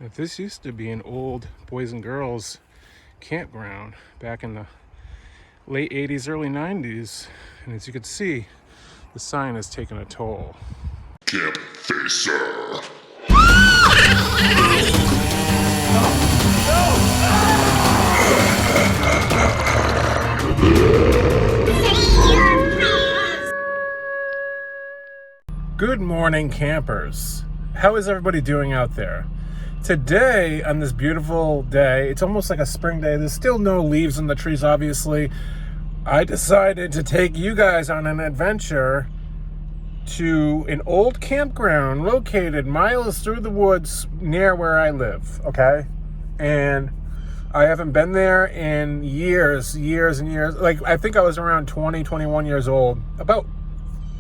If this used to be an old boys and girls campground back in the late 80s, early 90s. And as you can see, the sign has taken a toll. Campfacer. Good morning, campers. How is everybody doing out there? Today, on this beautiful day, it's almost like a spring day. There's still no leaves on the trees, obviously. I decided to take you guys on an adventure to an old campground located miles through the woods near where I live, okay? And I haven't been there in years and years. Like, I think I was around 20, 21 years old, about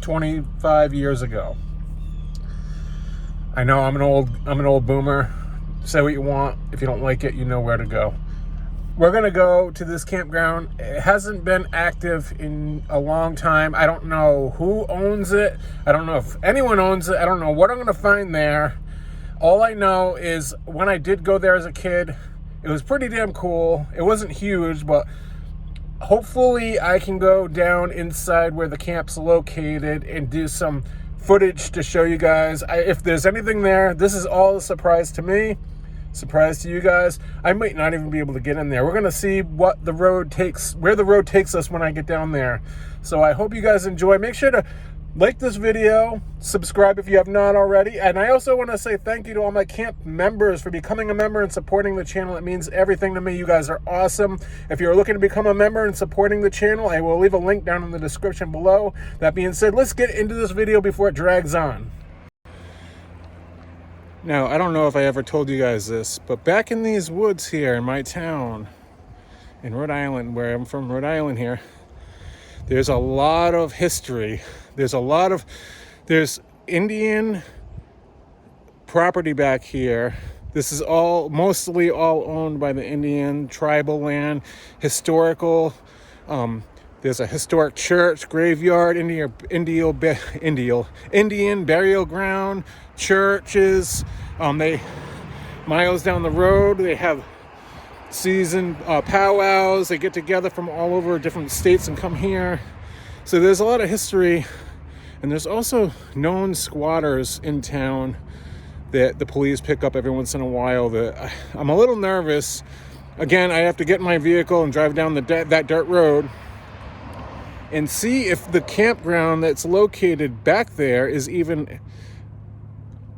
25 years ago. I know I'm an old boomer. Say what you want. If you don't like it, you know where to go. We're going to go to this campground. It hasn't been active in a long time. I don't know who owns it. I don't know if anyone owns it. I don't know what I'm going to find there. All I know is when I did go there as a kid, it was pretty damn cool. It wasn't huge, but hopefully I can go down inside where the camp's located and do some footage to show you guys. If there's anything there, this is all a surprise to me. Surprise to you guys. I might not even be able to get in there. We're gonna see where the road takes us when I get down there. So I hope you guys enjoy. Make sure to like this video, subscribe if you have not already, and I also want to say thank you to all my camp members for becoming a member and supporting the channel. It means everything to me. You guys are awesome. If you're looking to become a member and supporting the channel, I will leave a link down in the description below. That being said, let's get into this video before it drags on. Now, I don't know if I ever told you guys this, but back in these woods here in my town, in Rhode Island, where I'm from, Rhode Island here, there's a lot of history. There's Indian property back here. This is mostly all owned by the Indian tribal land, historical. There's a historic church, graveyard, Indian burial ground, churches. Miles down the road, they have season powwows. They get together from all over different states and come here. So there's a lot of history, and there's also known squatters in town that the police pick up every once in a while. That I'm a little nervous. Again, I have to get in my vehicle and drive down that dirt road and see if the campground that's located back there is even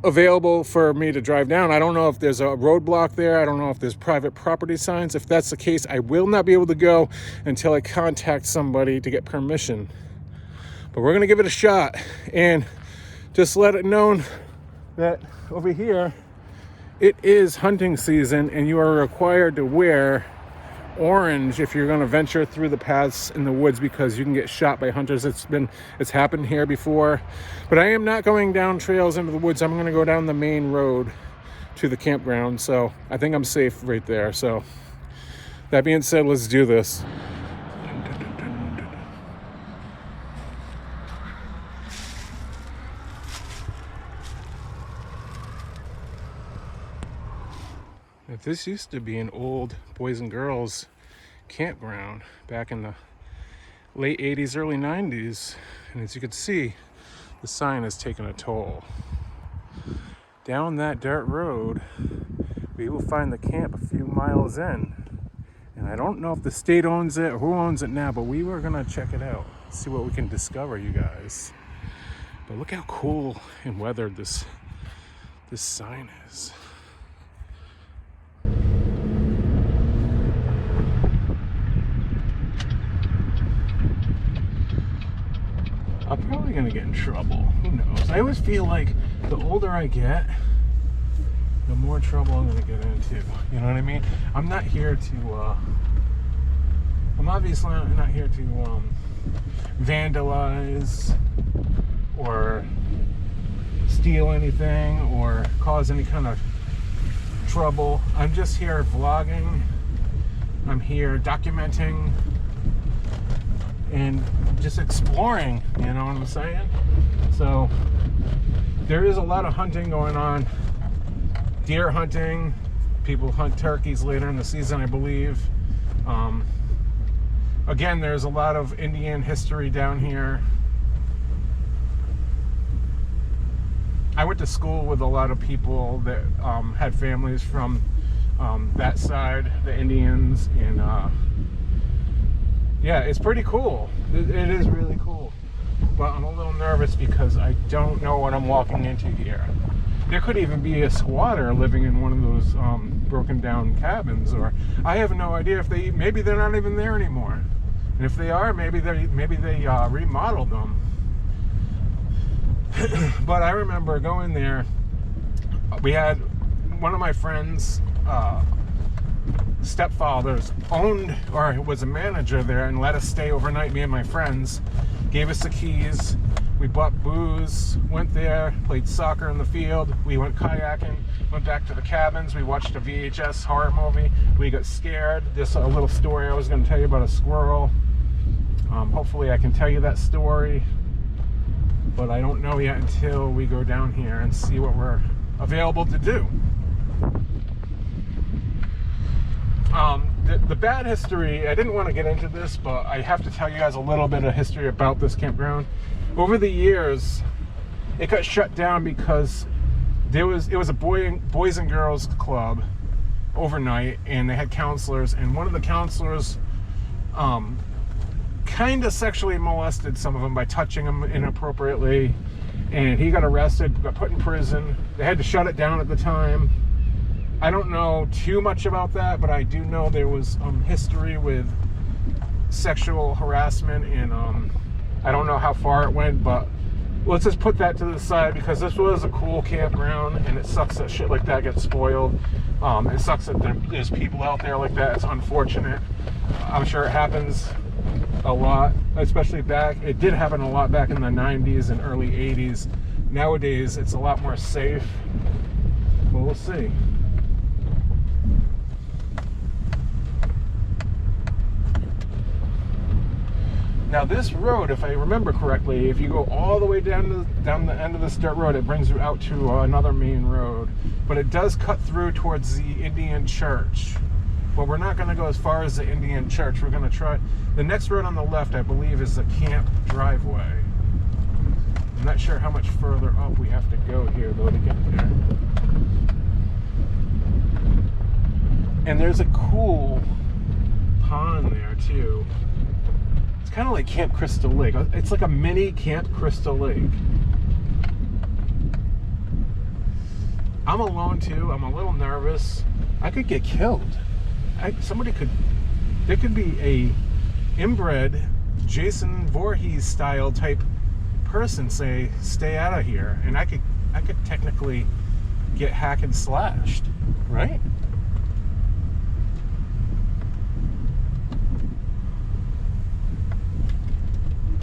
available for me to drive down. I don't know if there's a roadblock there. I don't know if there's private property signs. If that's the case, I will not be able to go until I contact somebody to get permission. But we're going to give it a shot and just let it known that over here it is hunting season and you are required to wear orange if you're going to venture through the paths in the woods, because you can get shot by hunters. It's happened here before. But I am not going down trails into the woods. I'm going to go down the main road to the campground, so I think I'm safe right there. So that being said, let's do this. If this used to be an old boys and girls campground back in the late 80s, early 90s, and as you can see, the sign has taken a toll. Down that dirt road, we will find the camp a few miles in. And I don't know if the state owns it or who owns it now, but we were gonna check it out, see what we can discover, you guys. But look how cool and weathered this sign is. I'm probably gonna get in trouble. Who knows? I always feel like the older I get, the more trouble I'm gonna get into. You know what I mean? I'm not here to, I'm obviously not here to vandalize or steal anything or cause any kind of trouble. I'm just here vlogging. I'm here documenting and just exploring, you know what I'm saying? So there is a lot of hunting going on deer hunting. People hunt turkeys later in the season, I believe. Again, there's a lot of Indian history down here. I went to school with a lot of people that had families from that side, the Indians, and yeah, it's pretty cool. It is really cool, but I'm a little nervous because I don't know what I'm walking into here. There could even be a squatter living in one of those broken down cabins, or I have no idea if maybe they're not even there anymore. And if they are, maybe they remodeled them. But I remember going there. We had one of my friends' stepfathers owned or was a manager there and let us stay overnight, me and my friends. Gave us the keys. We bought booze, went there, played soccer in the field. We went kayaking, went back to the cabins. We watched a VHS horror movie. We got scared. There's a little story I was going to tell you about a squirrel. Hopefully I can tell you that story, but I don't know yet until we go down here and see what we're available to do. The bad history, I didn't want to get into this, but I have to tell you guys a little bit of history about this campground. Over the years, it got shut down because it was a boys and girls club overnight, and they had counselors, and one of the counselors kind of sexually molested some of them by touching them inappropriately, and he got arrested, got put in prison. They had to shut it down at the time. I don't know too much about that, but I do know there was history with sexual harassment, and I don't know how far it went, but let's just put that to the side because this was a cool campground, and it sucks that shit like that gets spoiled. It sucks that there's people out there like that. It's unfortunate. I'm sure it happens a lot, especially it did happen a lot back in the 90s and early 80s. Nowadays, it's a lot more safe, but we'll see. Now this road, if I remember correctly, if you go all the way down the end of this dirt road, it brings you out to another main road. But it does cut through towards the Indian church. But we're not going to go as far as the Indian church. We're going to try... The next road on the left, I believe, is the camp driveway. I'm not sure how much further up we have to go here, though, to get there. And there's a cool pond there, too. It's kind of like Camp Crystal Lake. It's like a mini Camp Crystal Lake. I'm alone, too. I'm a little nervous. I could get killed. There could be a inbred Jason Voorhees style type person say, stay out of here, and I could technically get hacked and slashed, right?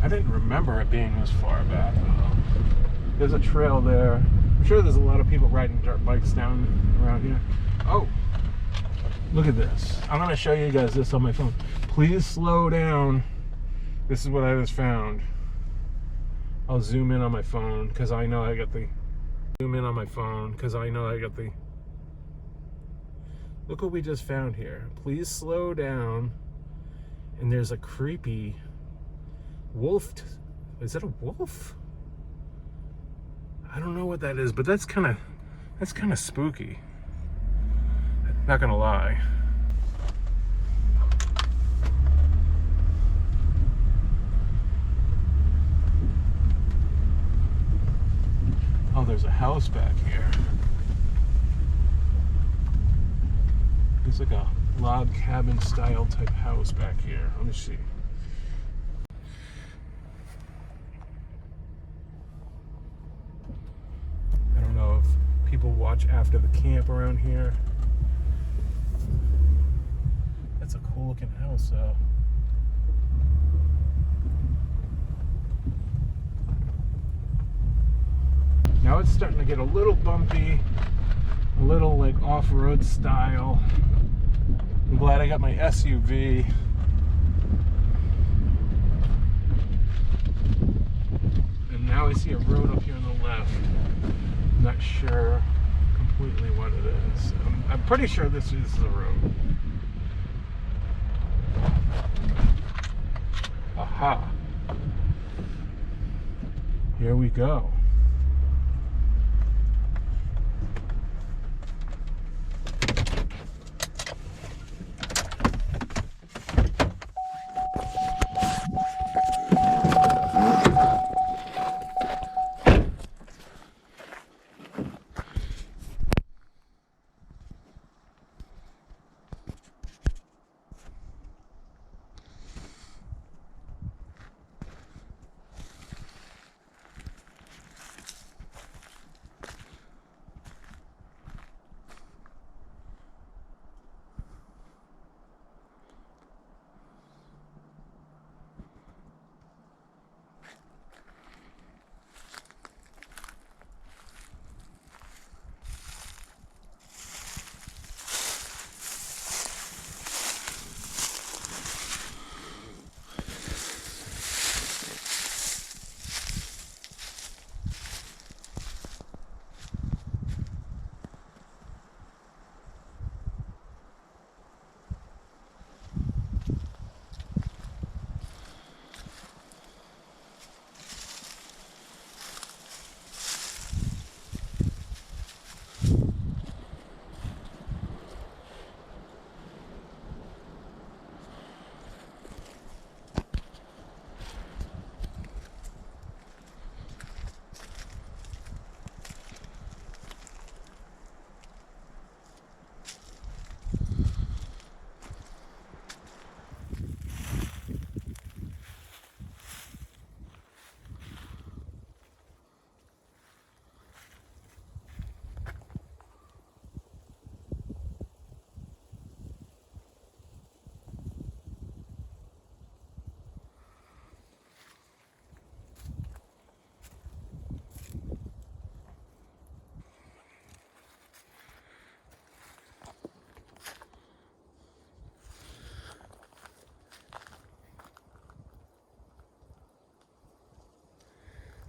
I didn't remember it being this far back. There's a trail there. I'm sure there's a lot of people riding dirt bikes down around here. Oh, look at this. I'm going to show you guys this on my phone. Please slow down. This is what I just found. I'll zoom in on my phone because I know I got the... Look what we just found here. Please slow down. And there's a creepy wolf. Is it a wolf? I don't know what that is, but that's kind of spooky. Not gonna lie. Oh, there's a house back here. It's like a log cabin style type house back here. Let me see. I don't know if people watch after the camp around here. That's a cool looking house though. Now it's starting to get a little bumpy, a little like off-road style. I'm glad I got my SUV. And now I see a road up here on the left. I'm not sure completely what it is. I'm pretty sure this is the road. Aha. Here we go.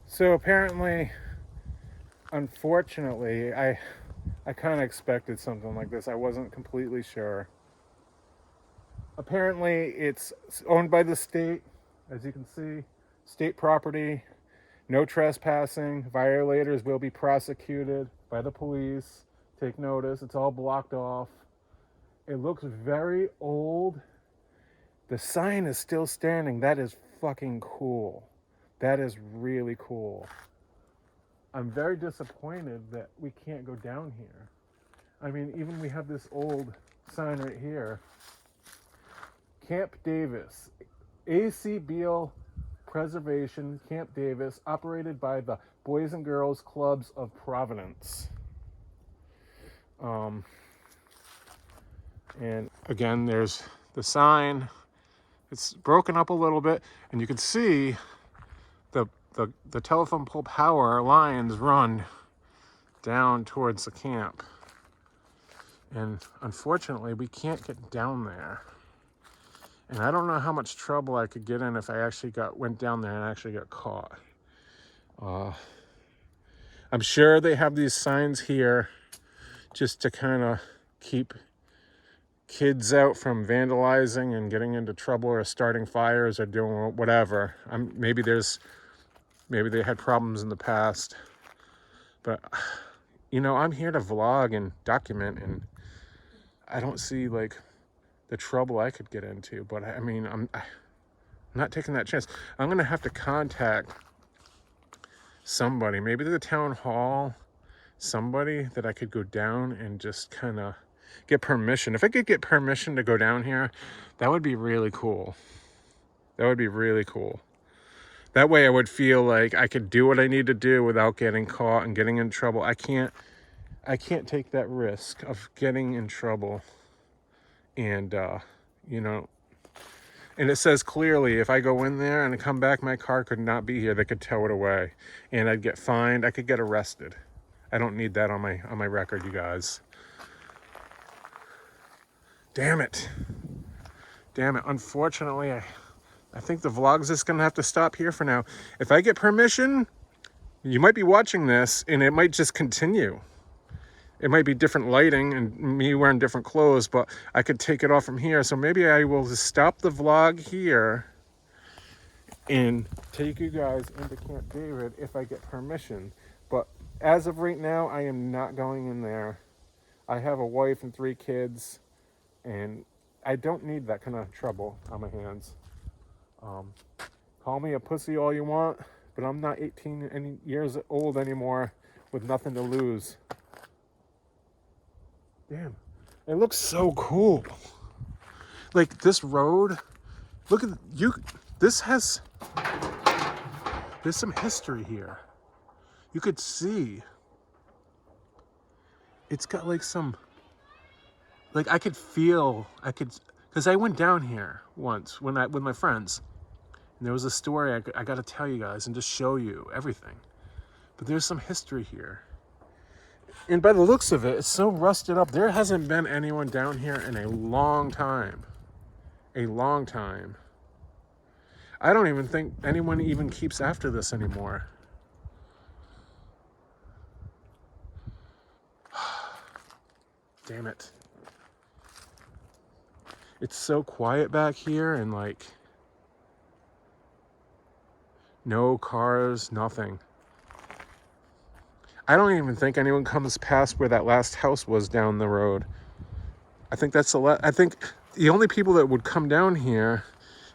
So apparently, unfortunately, I kind of expected something like this. I wasn't completely sure. Apparently, it's owned by the state, as you can see, state property, no trespassing, violators will be prosecuted by the police. Take notice, it's all blocked off. It looks very old. The sign is still standing. That is fucking cool. That is really cool. I'm very disappointed that we can't go down here. I mean, even we have this old sign right here. Camp Davis, A.C. Beale Preservation, Camp Davis, operated by the Boys and Girls Clubs of Providence. And again, there's the sign. It's broken up a little bit, and you can see the telephone pole power lines run down towards the camp. And unfortunately, we can't get down there. And I don't know how much trouble I could get in if I actually went down there and actually got caught. I'm sure they have these signs here just to kind of keep kids out from vandalizing and getting into trouble or starting fires or doing whatever. Maybe they had problems in the past, but I'm here to vlog and document, and I don't see like the trouble I could get into. But I mean, I'm not taking that chance. I'm gonna have to contact somebody, maybe the town hall, somebody that I could go down and just kind of get permission. If I could get permission to go down here, that would be really cool. That would be really cool. That way I would feel like I could do what I need to do without getting caught and getting in trouble. I can't take that risk of getting in trouble. And, and it says clearly, if I go in there and come back, my car could not be here. They could tow it away and I'd get fined. I could get arrested. I don't need that on my record, you guys. Damn it. Unfortunately, I think the vlog's just gonna have to stop here for now. If I get permission, you might be watching this and it might just continue. It might be different lighting and me wearing different clothes, but I could take it off from here. So maybe I will just stop the vlog here and take you guys into Camp David if I get permission. But as of right now, I am not going in there. I have a wife and 3 kids, and I don't need that kind of trouble on my hands. Call me a pussy all you want, but I'm not 18 years old anymore with nothing to lose. Damn, it looks so cool. Like this road, look at you. There's some history here. You could see. It's got like some, like I could, because I went down here once with my friends, and there was a story I got to tell you guys and just show you everything. But there's some history here. And by the looks of it, it's so rusted up. There hasn't been anyone down here in a long time. A long time. I don't even think anyone even keeps after this anymore. Damn it. It's so quiet back here, and like no cars, nothing. I don't even think anyone comes past where that last house was down the road. I think I think the only people that would come down here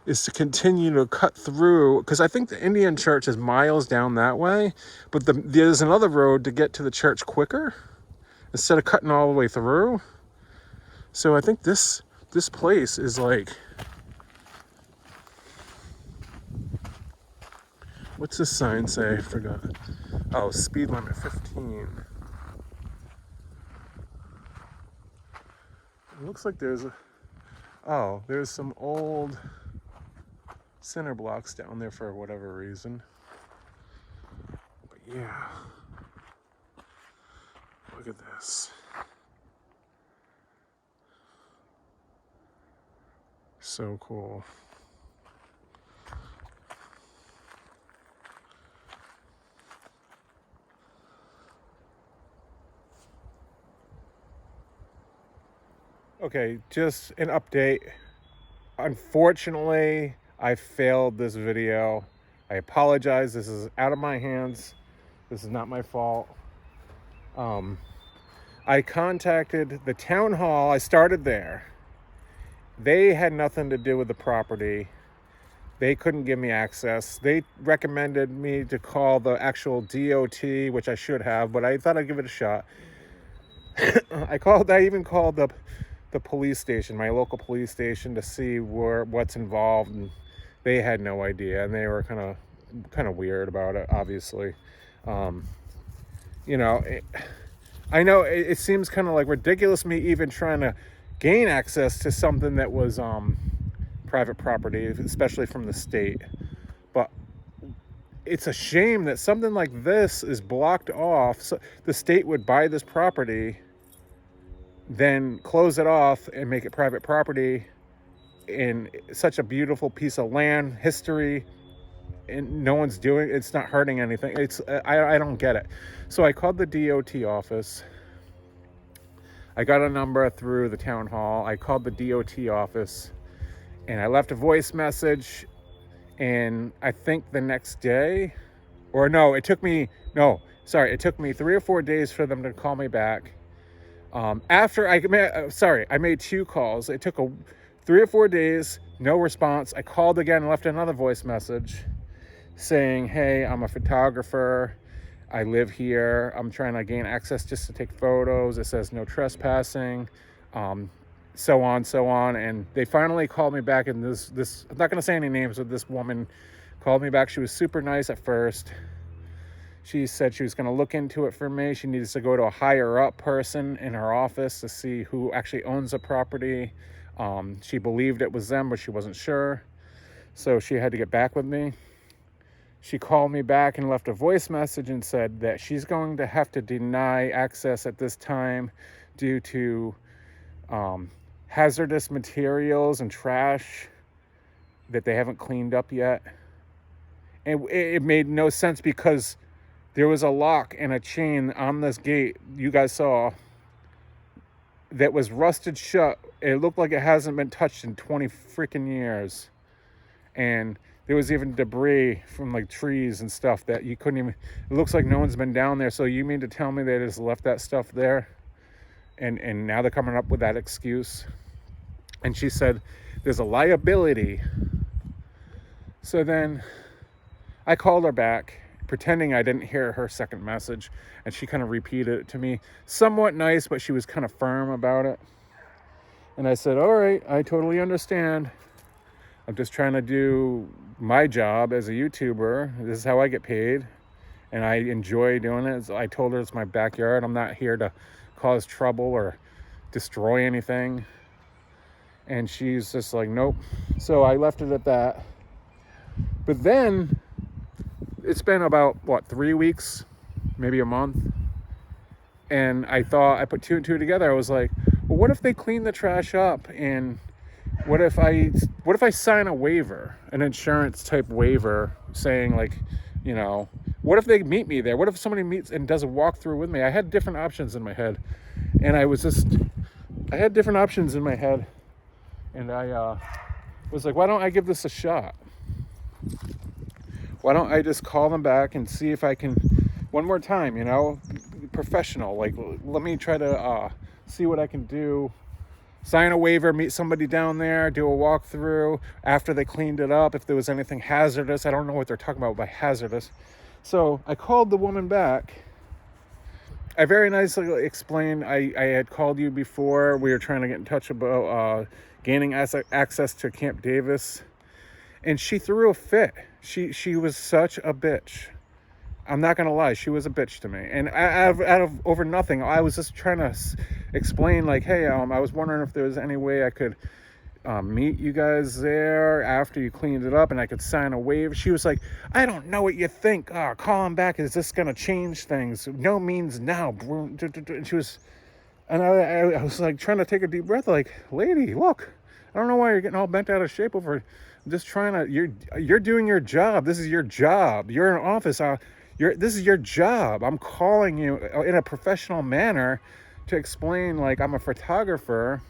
is to continue to cut through, because I think the Indian church is miles down that way, but there's another road to get to the church quicker instead of cutting all the way through. So I think this place is like, what's this sign say? I forgot. Oh, speed limit 15. It looks like there's some old cinder blocks down there for whatever reason. But yeah, look at this. So cool. Okay, just an update. Unfortunately, I failed this video. I apologize. This is out of my hands. This is not my fault. I contacted the town hall. I started there. They had nothing to do with the property. They couldn't give me access. They recommended me to call the actual DOT, which I should have, but I thought I'd give it a shot. I even called the police station, my local police station, to see what's involved, and they had no idea, and they were kind of weird about it, obviously. You know, I know it seems kind of like ridiculous me even trying to gain access to something that was private property, especially from the state, but it's a shame that something like this is blocked off. So the state would buy this property, then close it off and make it private property in such a beautiful piece of land, history, and no one's doing, it's not hurting anything. I don't get it. So I called the DOT office. I got a number through the town hall. I called the DOT office and I left a voice message, and I think the next day, it took me 3 or 4 days for them to call me back. After I made 2 calls. It took 3 or 4 days, no response. I called again and left another voice message saying, hey, I'm a photographer. I live here. I'm trying to gain access just to take photos. It says no trespassing, so on. And they finally called me back, and this I'm not going to say any names, but this woman called me back. She was super nice at first. She said she was going to look into it for me. She needs to go to a higher up person in her office to see who actually owns the property. She believed it was them, but she wasn't sure. So she had to get back with me. She called me back and left a voice message and said that she's going to have to deny access at this time due to hazardous materials and trash that they haven't cleaned up yet. And it made no sense because there was a lock and a chain on this gate you guys saw, that was rusted shut. It looked like it hasn't been touched in 20 freaking years. And there was even debris from like trees and stuff that you couldn't even, it looks like no one's been down there. So you mean to tell me they just left that stuff there? And now they're coming up with that excuse. And she said, there's a liability. So then I called her back, pretending I didn't hear her second message. And she kind of repeated it to me, somewhat nice, but she was kind of firm about it. And I said, all right, I totally understand. I'm just trying to do my job as a YouTuber. This is how I get paid. And I enjoy doing it. So I told her it's my backyard. I'm not here to cause trouble or destroy anything. And she's just like, nope. So I left it at that. But then it's been about, 3 weeks, maybe a month. And I put two and two together. I was like, well, what if they clean the trash up? And what if I sign a waiver, an insurance type waiver saying like, what if they meet me there? What if somebody meets and does a walkthrough with me? I had different options in my head. And I had different options in my head. And I was like, why don't I give this a shot? Why don't I just call them back and see if I can, one more time, professional. Like, let me try to see what I can do. Sign a waiver, meet somebody down there, do a walkthrough after they cleaned it up. If there was anything hazardous, I don't know what they're talking about by hazardous. So I called the woman back. I very nicely explained I had called you before. We were trying to get in touch about gaining access to Camp Davis. And she threw a fit. She was such a bitch. I'm not going to lie. She was a bitch to me. And out of over nothing, I was just trying to explain like, hey, I was wondering if there was any way I could meet you guys there after you cleaned it up and I could sign a waiver. She was like, I don't know what you think. Call him back. Is this going to change things? No means now. And she was, and I was like trying to take a deep breath like, lady, look, I don't know why you're getting all bent out of shape over it. I'm just trying to, you're doing your job. This is your job. You're in an office. This is your job. I'm calling you in a professional manner to explain like I'm a photographer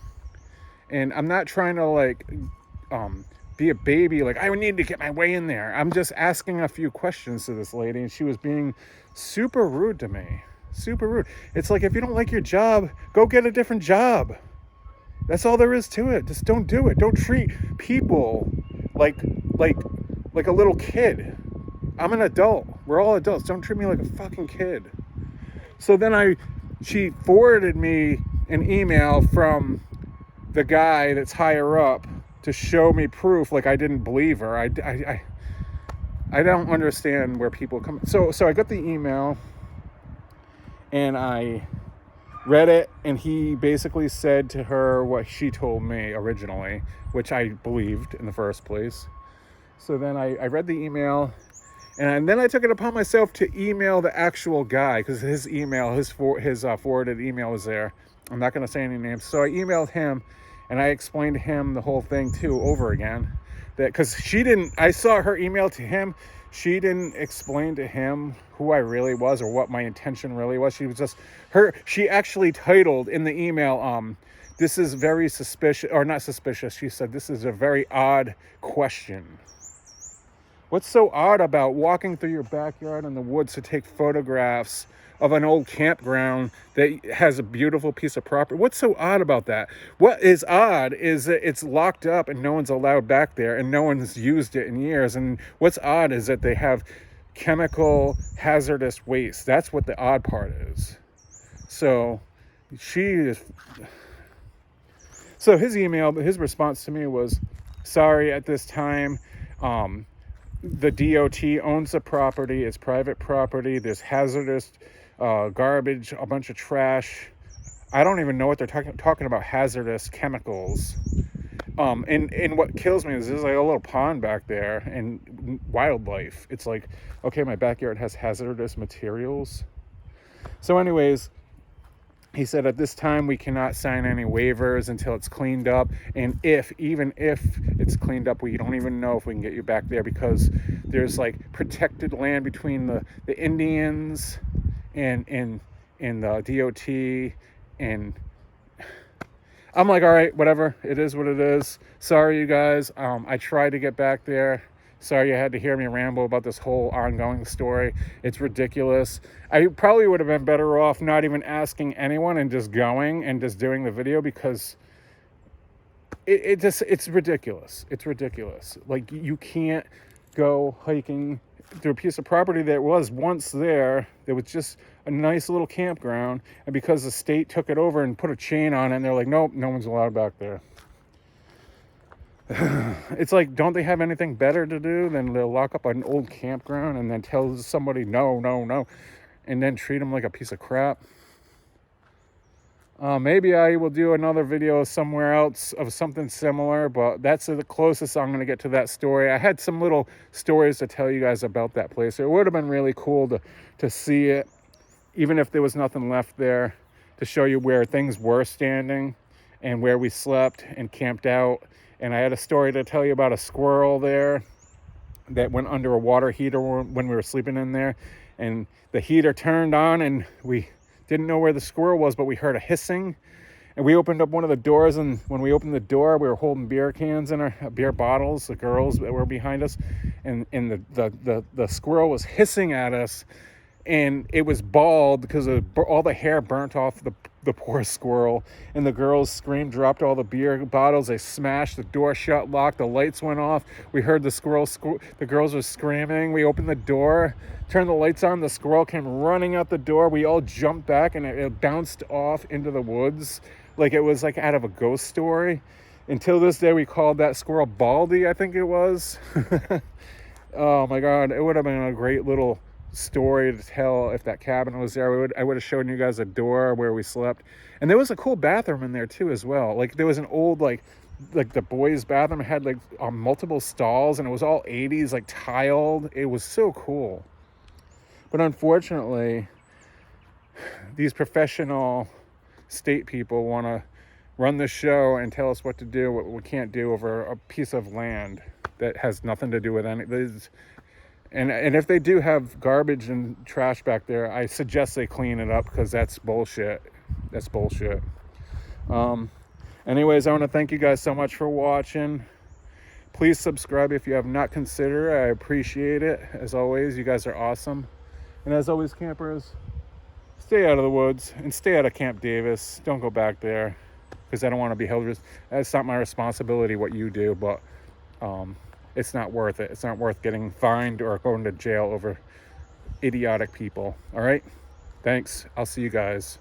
and I'm not trying to like be a baby. Like I would need to get my way in there. I'm just asking a few questions to this lady and she was being super rude to me. Super rude. It's like, if you don't like your job, go get a different job. That's all there is to it. Just don't do it. Don't treat people like a little kid. I'm an adult. We're all adults. Don't treat me like a fucking kid. So then she forwarded me an email from the guy that's higher up to show me proof like I didn't believe her. I don't understand where people come. So I got the email and I read it, and he basically said to her what she told me originally, which I believed in the first place. So then I read the email, and then I took it upon myself to email the actual guy, because his forwarded email was there. I'm not going to say any names. So I emailed him, and I explained to him the whole thing too over again. That because I saw her email to him. She didn't explain to him who I really was or what my intention really was. She was just she actually titled in the email, this is very suspicious, or not suspicious. She said, this is a very odd question. What's so odd about walking through your backyard in the woods to take photographs of an old campground that has a beautiful piece of property? What's so odd about that? What is odd is that it's locked up and no one's allowed back there and no one's used it in years. And what's odd is that they have chemical hazardous waste. That's what the odd part is. So his response to me was, sorry, at this time, the DOT owns the property. It's private property. There's hazardous garbage, a bunch of trash. I don't even know what they're talking about, hazardous chemicals. And what kills me is there's like a little pond back there and wildlife. It's like, okay, my backyard has hazardous materials. So anyways, he said at this time we cannot sign any waivers until it's cleaned up. And even if it's cleaned up, we don't even know if we can get you back there because there's like protected land between the Indians and the DOT, and I'm like, all right, whatever. It is what it is. Sorry, you guys. I tried to get back there. Sorry you had to hear me ramble about this whole ongoing story. It's ridiculous. I probably would have been better off not even asking anyone and just going and just doing the video, because it's ridiculous. It's ridiculous. Like, you can't go hiking through a piece of property that was once there. That was just a nice little campground, and because the state took it over and put a chain on it, and they're like, nope, no one's allowed back there. It's like, don't they have anything better to do than to lock up an old campground and then tell somebody no, no, no, and then treat them like a piece of crap? Maybe I will do another video somewhere else of something similar, but that's the closest I'm going to get to that story. I had some little stories to tell you guys about that place. It would have been really cool to see it, even if there was nothing left there, to show you where things were standing and where we slept and camped out. And I had a story to tell you about a squirrel there that went under a water heater when we were sleeping in there. And the heater turned on, and we didn't know where the squirrel was, but we heard a hissing. And we opened up one of the doors, and when we opened the door, we were holding beer cans in our beer bottles, the girls that were behind us. And the squirrel was hissing at us, and it was bald because of all the hair burnt off the poor squirrel. And the girls screamed, dropped all the beer bottles. They smashed the door shut, locked, the lights went off. We heard the girls were screaming. We opened the door, turned the lights on. The squirrel came running out the door. We all jumped back, and it bounced off into the woods like it was like out of a ghost story. Until this day, we called that squirrel Baldy, I think it was. Oh my God, it would have been a great little story to tell if that cabin was there. I would have shown you guys a door where we slept, and there was a cool bathroom in there too as well. Like, there was an old like the boys' bathroom. It had like multiple stalls, and it was all 80s, like tiled. It was so cool. But unfortunately, these professional state people want to run the show and tell us what to do, what we can't do over a piece of land that has nothing to do with anything. And if they do have garbage and trash back there, I suggest they clean it up, because that's bullshit. That's bullshit. Anyways, I want to thank you guys so much for watching. Please subscribe if you have not considered it. I appreciate it. As always, you guys are awesome. And as always, campers, stay out of the woods and stay out of Camp Davis. Don't go back there, because I don't want to be held. That's not my responsibility what you do, but it's not worth it. It's not worth getting fined or going to jail over idiotic people. All right? Thanks. I'll see you guys.